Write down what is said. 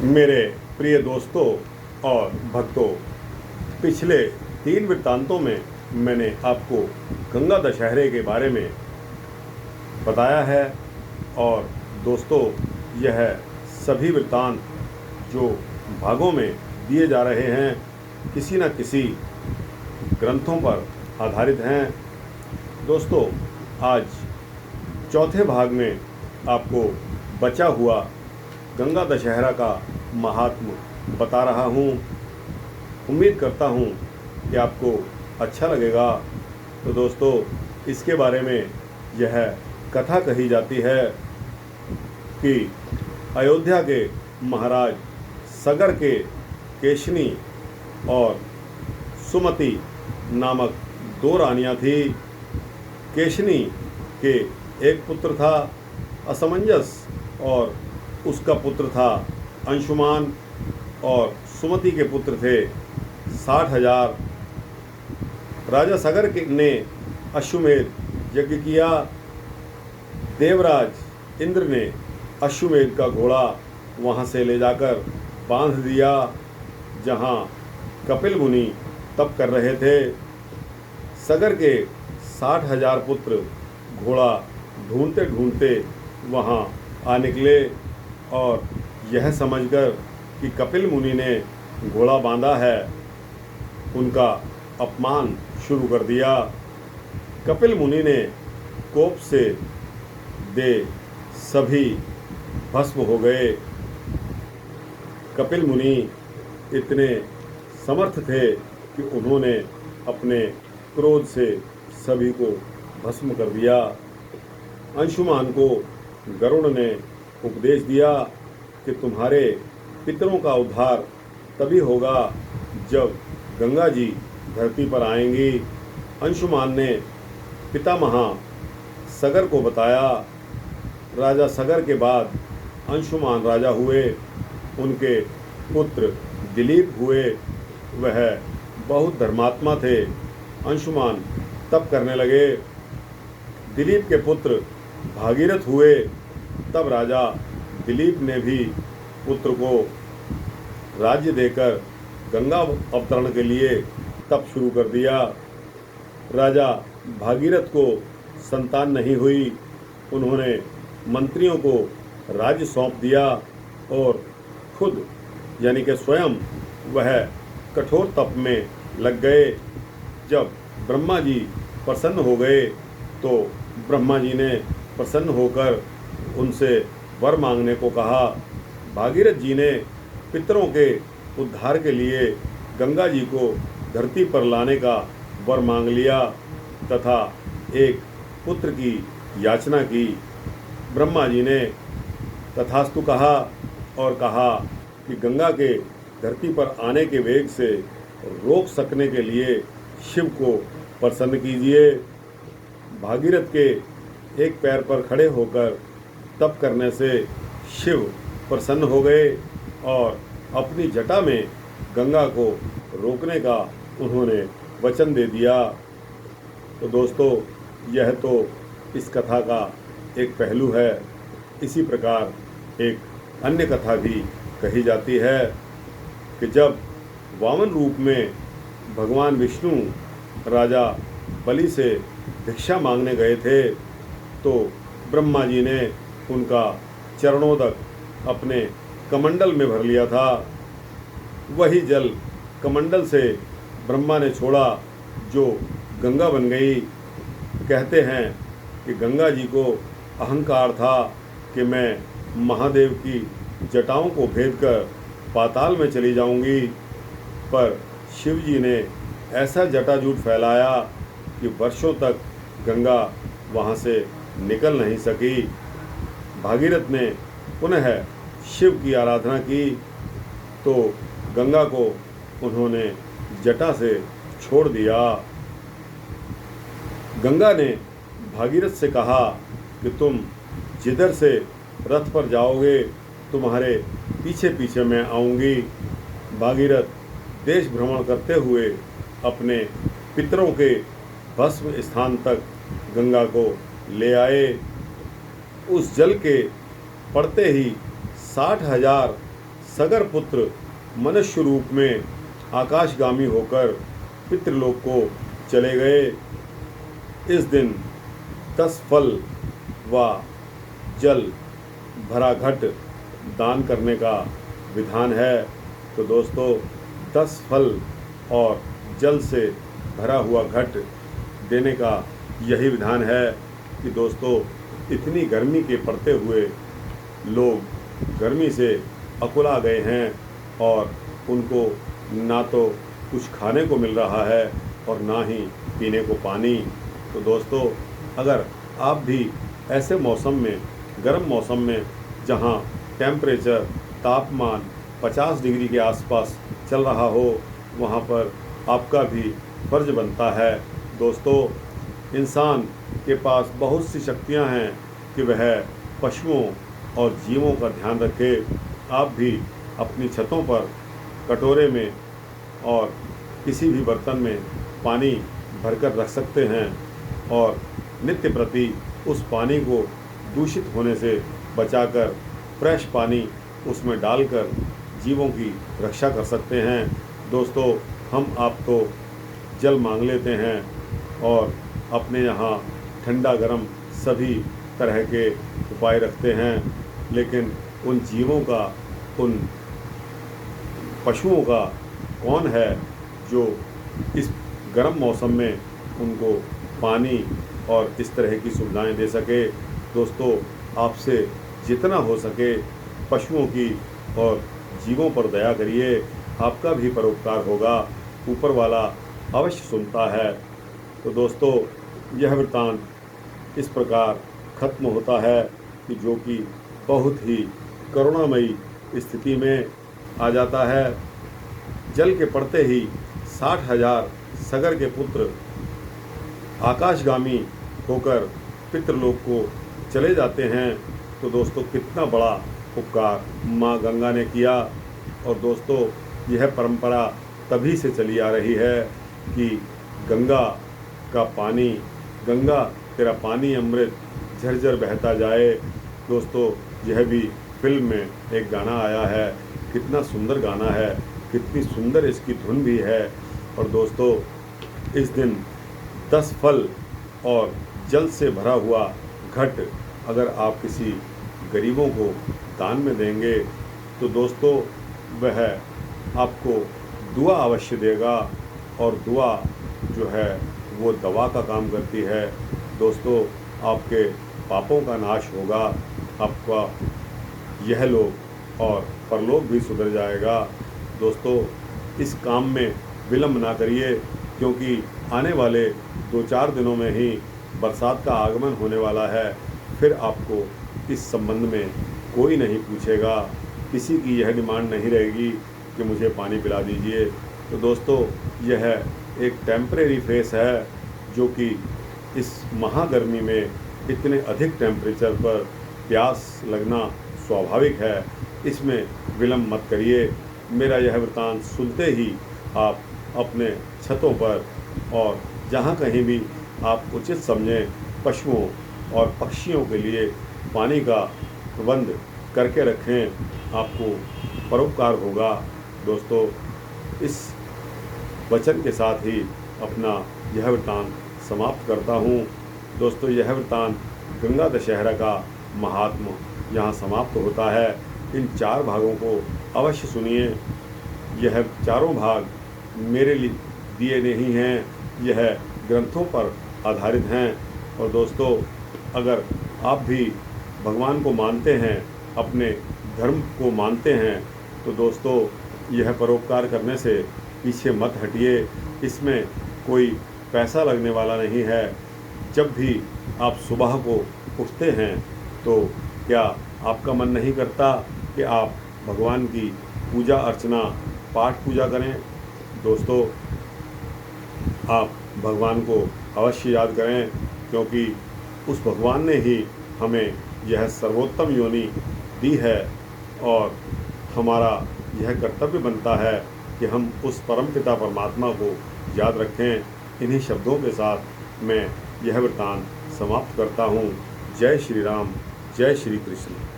मेरे प्रिय दोस्तों और भक्तों, पिछले 3 वृत्तांतों में मैंने आपको गंगा दशहरे के बारे में बताया है। और दोस्तों, यह सभी वृत्तांत जो भागों में दिए जा रहे हैं, किसी न किसी ग्रंथों पर आधारित हैं। दोस्तों, आज चौथे भाग में आपको बचा हुआ गंगा दशहरा का महात्म बता रहा हूँ। उम्मीद करता हूँ कि आपको अच्छा लगेगा। तो दोस्तों, इसके बारे में यह कथा कही जाती है कि अयोध्या के महाराज सगर के केशनी और सुमति नामक 2 रानियाँ थी। केशनी के एक पुत्र था असमंजस और उसका पुत्र था अंशुमान, और सुमति के पुत्र थे 60,000। राजा सगर ने अश्वमेध यज्ञ किया। देवराज इंद्र ने अश्वमेध का घोड़ा वहाँ से ले जाकर बांध दिया जहाँ कपिल मुनि तप कर रहे थे। सगर के 60,000 पुत्र घोड़ा ढूंढते ढूंढते वहाँ आ निकले और यह समझकर कि कपिल मुनि ने घोड़ा बांधा है, उनका अपमान शुरू कर दिया। कपिल मुनि ने कोप से दे सभी भस्म हो गए। कपिल मुनि इतने समर्थ थे कि उन्होंने अपने क्रोध से सभी को भस्म कर दिया। अंशुमान को गरुड़ ने उपदेश दिया कि तुम्हारे पितरों का उद्धार तभी होगा जब गंगा जी धरती पर आएंगी। अंशुमान ने पितामहा सगर को बताया। राजा सगर के बाद अंशुमान राजा हुए। उनके पुत्र दिलीप हुए। वह बहुत धर्मात्मा थे। अंशुमान तप करने लगे। दिलीप के पुत्र भागीरथ हुए। तब राजा दिलीप ने भी पुत्र को राज्य देकर गंगा अवतरण के लिए तप शुरू कर दिया। राजा भागीरथ को संतान नहीं हुई। उन्होंने मंत्रियों को राज्य सौंप दिया और खुद यानी कि स्वयं वह कठोर तप में लग गए। जब ब्रह्मा जी प्रसन्न हो गए तो ब्रह्मा जी ने प्रसन्न होकर उनसे वर मांगने को कहा। भागीरथ जी ने पितरों के उद्धार के लिए गंगा जी को धरती पर लाने का वर मांग लिया तथा एक पुत्र की याचना की। ब्रह्मा जी ने तथास्तु कहा और कहा कि गंगा के धरती पर आने के वेग से रोक सकने के लिए शिव को प्रसन्न कीजिए। भागीरथ के एक पैर पर खड़े होकर तप करने से शिव प्रसन्न हो गए और अपनी जटा में गंगा को रोकने का उन्होंने वचन दे दिया। तो दोस्तों, यह तो इस कथा का एक पहलू है। इसी प्रकार एक अन्य कथा भी कही जाती है कि जब वामन रूप में भगवान विष्णु राजा बलि से भिक्षा मांगने गए थे तो ब्रह्मा जी ने उनका चरणोदक अपने कमंडल में भर लिया था। वही जल कमंडल से ब्रह्मा ने छोड़ा जो गंगा बन गई। कहते हैं कि गंगा जी को अहंकार था कि मैं महादेव की जटाओं को भेद कर पाताल में चली जाऊंगी, पर शिव जी ने ऐसा जटाजूट फैलाया कि वर्षों तक गंगा वहाँ से निकल नहीं सकी। भागीरथ ने पुनः शिव की आराधना की तो गंगा को उन्होंने जटा से छोड़ दिया। गंगा ने भागीरथ से कहा कि तुम जिधर से रथ पर जाओगे तुम्हारे पीछे पीछे मैं आऊँगी। भागीरथ देश भ्रमण करते हुए अपने पितरों के भस्म स्थान तक गंगा को ले आए। उस जल के पड़ते ही 60,000 सगर पुत्र मनुष्य रूप में आकाशगामी होकर पितृलोक को चले गए। इस दिन 10 फल व जल भरा घट दान करने का विधान है। तो दोस्तों 10 फल और जल से भरा हुआ घट देने का यही विधान है कि दोस्तों इतनी गर्मी के पड़ते हुए लोग गर्मी से अकुला गए हैं और उनको ना तो कुछ खाने को मिल रहा है और ना ही पीने को पानी। तो दोस्तों अगर आप भी ऐसे मौसम में, गर्म मौसम में, जहां टेम्परेचर तापमान 50 डिग्री के आसपास चल रहा हो, वहां पर आपका भी फर्ज बनता है दोस्तों। इंसान के पास बहुत सी शक्तियां हैं कि वह पशुओं और जीवों का ध्यान रखे। आप भी अपनी छतों पर कटोरे में और किसी भी बर्तन में पानी भरकर रख सकते हैं और नित्य प्रति उस पानी को दूषित होने से बचाकर फ्रेश पानी उसमें डालकर जीवों की रक्षा कर सकते हैं। दोस्तों हम आप तो जल मांग लेते हैं और अपने यहाँ ठंडा गरम सभी तरह के उपाय रखते हैं, लेकिन उन जीवों का, उन पशुओं का कौन है जो इस गर्म मौसम में उनको पानी और इस तरह की सुविधाएं दे सके। दोस्तों आपसे जितना हो सके पशुओं की और जीवों पर दया करिए, आपका भी परोपकार होगा, ऊपर वाला अवश्य सुनता है। तो दोस्तों यह वृत्तांत इस प्रकार खत्म होता है कि जो कि बहुत ही करुणामयी स्थिति में आ जाता है। जल के पड़ते ही 60,000 सगर के पुत्र आकाशगामी होकर पितृलोक को चले जाते हैं। तो दोस्तों कितना बड़ा उपकार माँ गंगा ने किया। और दोस्तों यह परंपरा तभी से चली आ रही है कि गंगा का पानी, गंगा तेरा पानी अमृत झरझर बहता जाए। दोस्तों यह भी फिल्म में एक गाना आया है, कितना सुंदर गाना है, कितनी सुंदर इसकी धुन भी है। और दोस्तों इस दिन 10 फल और जल से भरा हुआ घट अगर आप किसी गरीबों को दान में देंगे तो दोस्तों वह आपको दुआ अवश्य देगा, और दुआ जो है वो दवा का काम करती है। दोस्तों आपके पापों का नाश होगा, आपका यह लोक और परलोक भी सुधर जाएगा। दोस्तों इस काम में विलंब ना करिए, क्योंकि आने वाले 2-4 दिनों में ही बरसात का आगमन होने वाला है। फिर आपको इस संबंध में कोई नहीं पूछेगा, किसी की यह डिमांड नहीं रहेगी कि मुझे पानी पिला दीजिए। तो दोस्तों यह एक टेम्परेरी फेस है जो कि इस महागर्मी में इतने अधिक टेम्परेचर पर प्यास लगना स्वाभाविक है, इसमें विलंब मत करिए। मेरा यह वृत्तांत सुनते ही आप अपने छतों पर और जहाँ कहीं भी आप उचित समझें पशुओं और पक्षियों के लिए पानी का प्रबंध करके रखें, आपको परोपकार होगा। दोस्तों इस वचन के साथ ही अपना यह वृत्तांत समाप्त करता हूँ। दोस्तों यह वृत्तांत गंगा दशहरा का महात्म यहाँ समाप्त होता है। इन 4 भागों को अवश्य सुनिए। यह चारों भाग मेरे लिए दिए नहीं हैं, यह ग्रंथों पर आधारित हैं। और दोस्तों अगर आप भी भगवान को मानते हैं, अपने धर्म को मानते हैं, तो दोस्तों यह परोपकार करने से पीछे मत हटिए। इसमें कोई पैसा लगने वाला नहीं है। जब भी आप सुबह को उठते हैं तो क्या आपका मन नहीं करता कि आप भगवान की पूजा अर्चना, पाठ पूजा करें? दोस्तों आप भगवान को अवश्य याद करें, क्योंकि उस भगवान ने ही हमें यह सर्वोत्तम योनि दी है, और हमारा यह कर्तव्य बनता है कि हम उस परमपिता परमात्मा को याद रखें। इन्हीं शब्दों के साथ मैं यह वृत्तांत समाप्त करता हूँ। जय श्री राम, जय श्री कृष्ण।